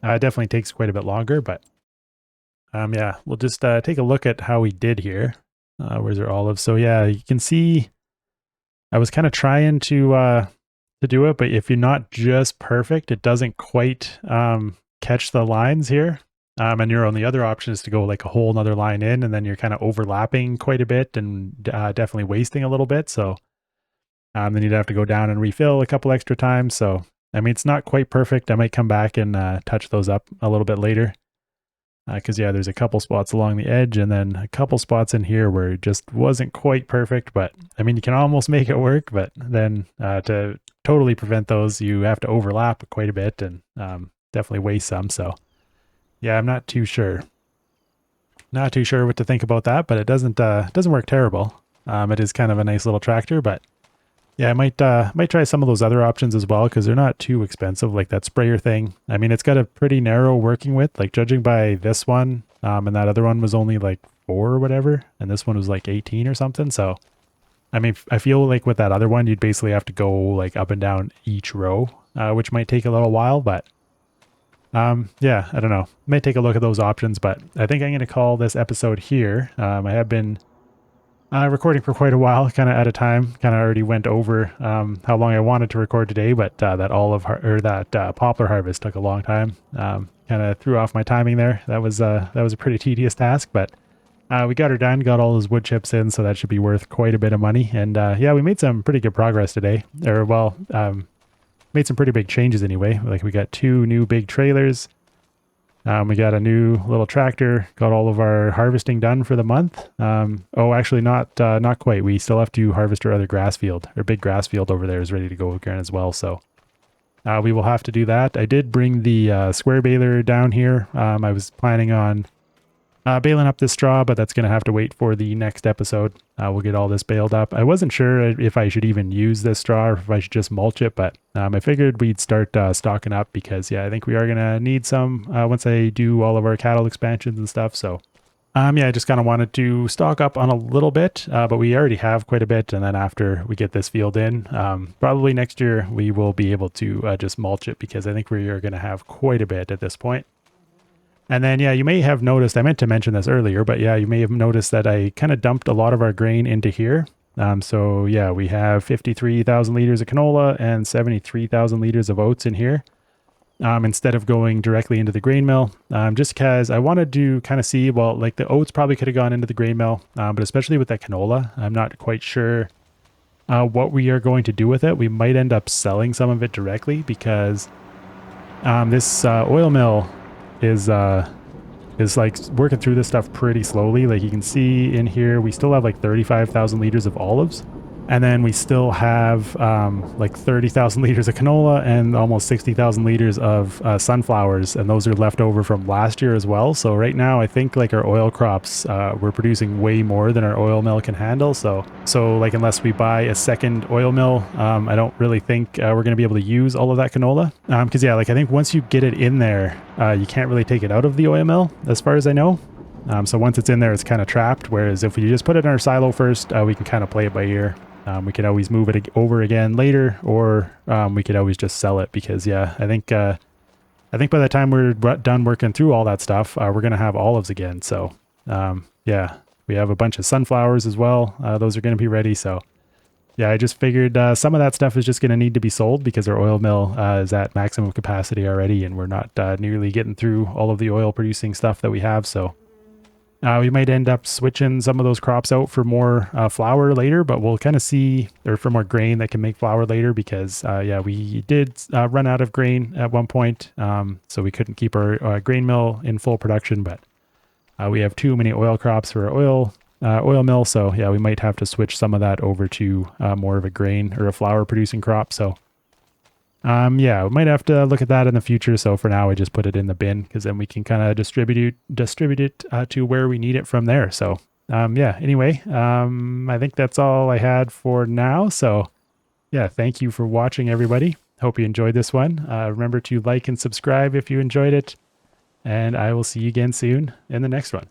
definitely takes quite a bit longer. But yeah, we'll just take a look at how we did here. Where's our olives? So yeah, you can see I was kind of trying to do it, but if you're not just perfect, it doesn't quite catch the lines here. And your only other option is to go like a whole nother line in, and then you're kind of overlapping quite a bit and definitely wasting a little bit. So then you'd have to go down and refill a couple extra times. So I mean, it's not quite perfect. I might come back and touch those up a little bit later. Because yeah, there's a couple spots along the edge and then a couple spots in here where it just wasn't quite perfect. But I mean, you can almost make it work, but then to totally prevent those, you have to overlap quite a bit and definitely waste some. So yeah, I'm not too sure. Not too sure what to think about that, but it doesn't work terrible. It is kind of a nice little tractor, but yeah, I might try some of those other options as well because they're not too expensive, like that sprayer thing. I mean, it's got a pretty narrow working width, like judging by this one, and that other one was only like 4 or whatever, and this one was like 18 or something. So, I mean, I feel like with that other one, you'd basically have to go like up and down each row, which might take a little while, but yeah, I don't know. Might take a look at those options, but I think I'm going to call this episode here. I have been recording for quite a while, kind of at a time. Kind of already went over how long I wanted to record today, but that poplar harvest took a long time. Kind of threw off my timing there. That was a pretty tedious task, but we got her done. Got all those wood chips in, so that should be worth quite a bit of money. And yeah, we made some pretty good progress today. Or well, made some pretty big changes anyway. Like we got 2 new big trailers. We got a new little tractor, got all of our harvesting done for the month. Oh, actually not quite. We still have to harvest our other grass field. Our big grass field over there is ready to go again as well. So we will have to do that. I did bring the square baler down here. I was planning on baling up this straw, but that's going to have to wait for the next episode. We'll get all this baled up. I wasn't sure if I should even use this straw or if I should just mulch it, but I figured we'd start stocking up because, yeah, I think we are going to need some once I do all of our cattle expansions and stuff. So, yeah, I just kind of wanted to stock up on a little bit, but we already have quite a bit. And then after we get this field in, probably next year, we will be able to just mulch it because I think we are going to have quite a bit at this point. And then, yeah, you may have noticed, I meant to mention this earlier, but yeah, you may have noticed that I kind of dumped a lot of our grain into here. So yeah, we have 53,000 liters of canola and 73,000 liters of oats in here. Instead of going directly into the grain mill, just because I wanted to kind of see, well, like the oats probably could have gone into the grain mill, but especially with that canola, I'm not quite sure what we are going to do with it. We might end up selling some of it directly because this oil mill is like working through this stuff pretty slowly. Like you can see in here, we still have like 35,000 liters of olives. And then we still have like 30,000 liters of canola and almost 60,000 liters of sunflowers. And those are left over from last year as well. So right now, I think like our oil crops, we're producing way more than our oil mill can handle. So like unless we buy a second oil mill, I don't really think we're going to be able to use all of that canola. Because yeah, like I think once you get it in there, you can't really take it out of the oil mill as far as I know. So once it's in there, it's kind of trapped. Whereas if we just put it in our silo first, we can kind of play it by ear. We could always move it over again later, or we could always just sell it because, yeah, I think by the time we're done working through all that stuff, we're going to have olives again. So, yeah, we have a bunch of sunflowers as well. Those are going to be ready. So, yeah, I just figured some of that stuff is just going to need to be sold because our oil mill is at maximum capacity already, and we're not nearly getting through all of the oil producing stuff that we have. So, we might end up switching some of those crops out for more flour later, but we'll kind of see, or for more grain that can make flour later because, yeah, we did run out of grain at one point, so we couldn't keep our grain mill in full production, but we have too many oil crops for our oil mill, so yeah, we might have to switch some of that over to more of a grain or a flour producing crop, so yeah, we might have to look at that in the future. So for now, I just put it in the bin because then we can kind of distribute it to where we need it from there. So yeah, anyway, I think that's all I had for now. So Yeah, thank you for watching, everybody. Hope you enjoyed this one. Remember to like and subscribe if you enjoyed it. And I will see you again soon in the next one.